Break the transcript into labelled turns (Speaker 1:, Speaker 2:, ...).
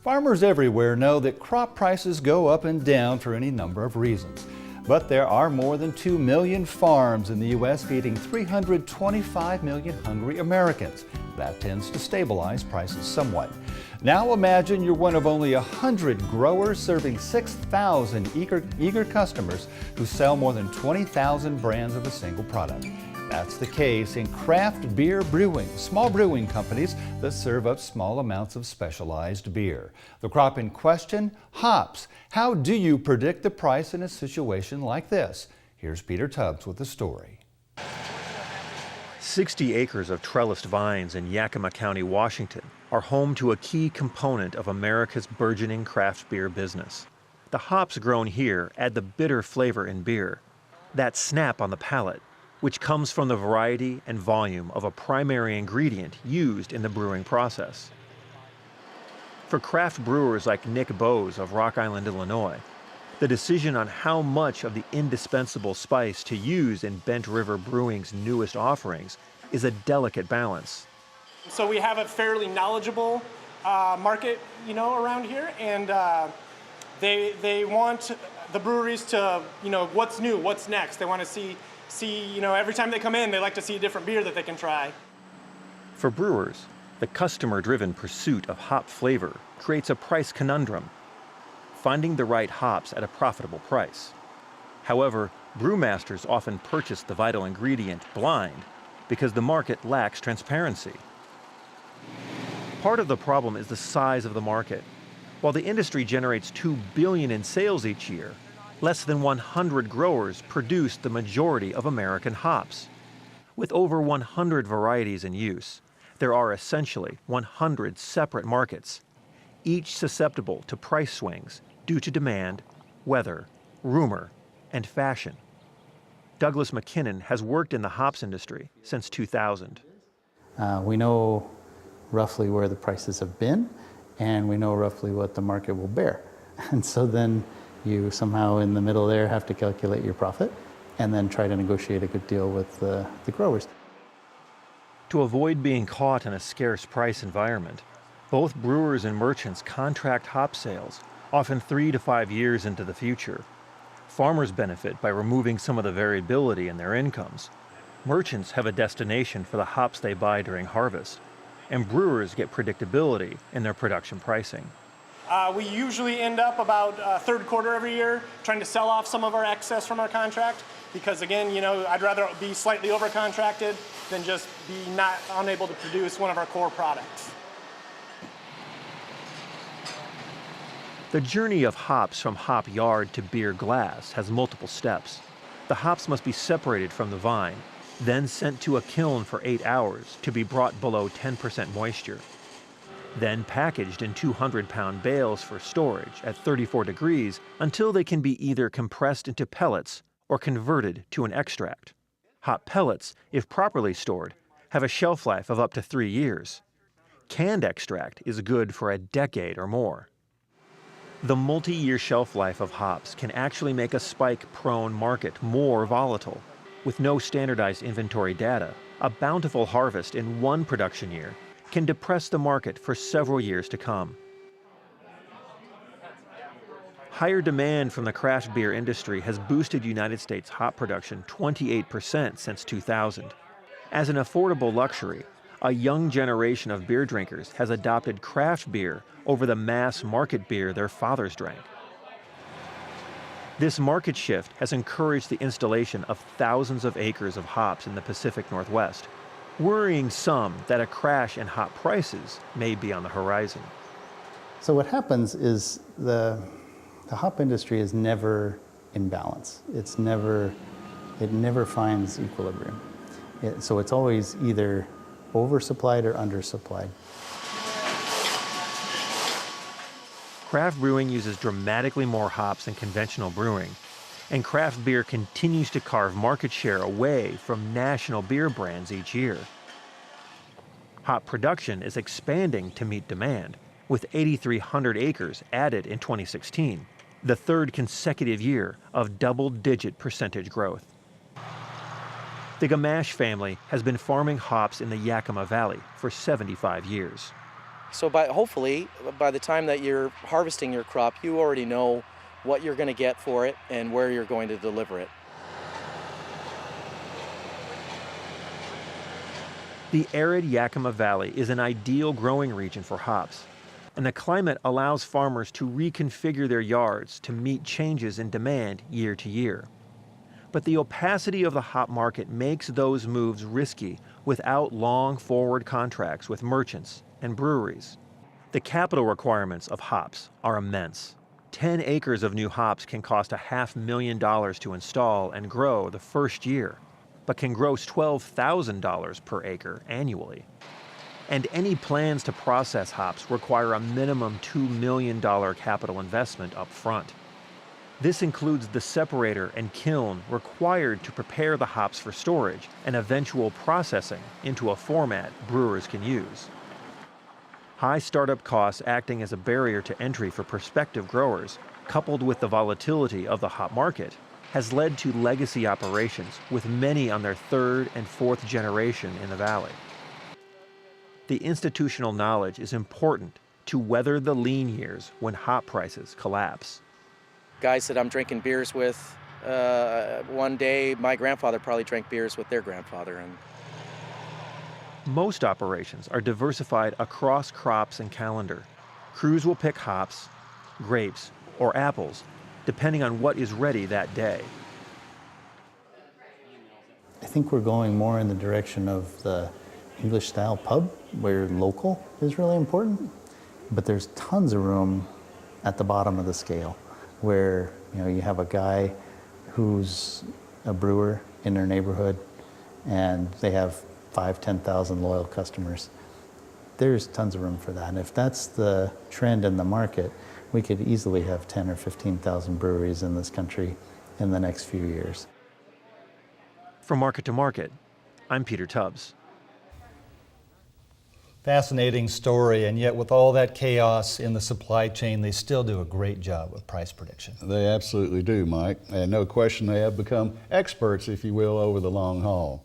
Speaker 1: Farmers everywhere know that crop prices go up and down for any number of reasons. But there are more than 2 million farms in the U.S. feeding 325 million hungry Americans. That tends to stabilize prices somewhat. Now imagine you're one of only 100 growers serving 6,000 eager customers who sell more than 20,000 brands of a single product. That's the case in craft beer brewing, small brewing companies that serve up small amounts of specialized beer. The crop in question, hops. How do you predict the price in a situation like this? Here's Peter Tubbs with the story.
Speaker 2: 60 acres of trellised vines in Yakima County, Washington are home to a key component of America's burgeoning craft beer business. The hops grown here add the bitter flavor in beer, that snap on the palate, which comes from the variety and volume of a primary ingredient used in the brewing process. For craft brewers like Nick Bowes of Rock Island, Illinois, the decision on how much of the indispensable spice to use in Bent River Brewing's newest offerings is a delicate balance.
Speaker 3: So we have a fairly knowledgeable market, around here, and they want the breweries to, what's new, what's next. They want to see, every time they come in, they like to see a different beer that they can try.
Speaker 2: For brewers, the customer-driven pursuit of hop flavor creates a price conundrum, finding the right hops at a profitable price. However, brewmasters often purchase the vital ingredient blind because the market lacks transparency. Part of the problem is the size of the market. While the industry generates $2 billion in sales each year, less than 100 growers produce the majority of American hops. With over 100 varieties in use, there are essentially 100 separate markets, each susceptible to price swings due to demand, weather, rumor, and fashion. Douglas McKinnon has worked in the hops industry since 2000.
Speaker 4: We know roughly where the prices have been, and we know roughly what the market will bear. And so then you somehow in the middle there have to calculate your profit and then try to negotiate a good deal with the growers.
Speaker 2: To avoid being caught in a scarce price environment, both brewers and merchants contract hop sales, often 3 to 5 years into the future. Farmers benefit by removing some of the variability in their incomes. Merchants have a destination for the hops they buy during harvest, and brewers get predictability in their production pricing.
Speaker 3: We usually end up about third quarter every year trying to sell off some of our excess from our contract because, again, I'd rather be slightly over-contracted than just be not unable to produce one of our core products.
Speaker 2: The journey of hops from hop yard to beer glass has multiple steps. The hops must be separated from the vine, then sent to a kiln for 8 hours to be brought below 10% moisture. Then packaged in 200-pound bales for storage at 34 degrees until they can be either compressed into pellets or converted to an extract. Hop pellets, if properly stored, have a shelf life of up to 3 years. Canned extract is good for a decade or more. The multi-year shelf life of hops can actually make a spike-prone market more volatile. With no standardized inventory data, a bountiful harvest in one production year can depress the market for several years to come. Higher demand from the craft beer industry has boosted United States hop production 28% since 2000. As an affordable luxury, a young generation of beer drinkers has adopted craft beer over the mass market beer their fathers drank. This market shift has encouraged the installation of thousands of acres of hops in the Pacific Northwest, worrying some that a crash in hop prices may be on the horizon.
Speaker 4: So what happens is the hop industry is never in balance. It never finds equilibrium. So it's always either oversupplied or undersupplied.
Speaker 2: Craft brewing uses dramatically more hops than conventional brewing, and craft beer continues to carve market share away from national beer brands each year. Hop production is expanding to meet demand, with 8,300 acres added in 2016, the third consecutive year of double-digit percentage growth. The Gamache family has been farming hops in the Yakima Valley for 75 years.
Speaker 5: So hopefully, by the time that you're harvesting your crop, you already know what you're going to get for it and where you're going to deliver it.
Speaker 2: The arid Yakima Valley is an ideal growing region for hops, and the climate allows farmers to reconfigure their yards to meet changes in demand year to year. But the opacity of the hop market makes those moves risky without long forward contracts with merchants and breweries. The capital requirements of hops are immense. 10 acres of new hops can cost $500,000 to install and grow the first year, but can gross $12,000 per acre annually. And any plans to process hops require a minimum $2 million capital investment up front. This includes the separator and kiln required to prepare the hops for storage and eventual processing into a format brewers can use. High startup costs acting as a barrier to entry for prospective growers, coupled with the volatility of the hop market, has led to legacy operations with many on their third and fourth generation in the valley. The institutional knowledge is important to weather the lean years when hop prices collapse.
Speaker 5: Guys that I'm drinking beers with, one day my grandfather probably drank beers with their grandfather. And
Speaker 2: most operations are diversified across crops and calendar. Crews will pick hops, grapes, or apples, depending on what is ready that day.
Speaker 4: I think we're going more in the direction of the English-style pub, where local is really important. But there's tons of room at the bottom of the scale, where you have a guy who's a brewer in their neighborhood, and they have 5,000-10,000 loyal customers. There's tons of room for that. And if that's the trend in the market, we could easily have 10 or 15,000 breweries in this country in the next few years.
Speaker 2: From Market to Market, I'm Peter Tubbs.
Speaker 1: Fascinating story, and yet with all that chaos in the supply chain, they still do a great job of price prediction.
Speaker 6: They absolutely do, Mike. And no question they have become experts, if you will, over the long haul.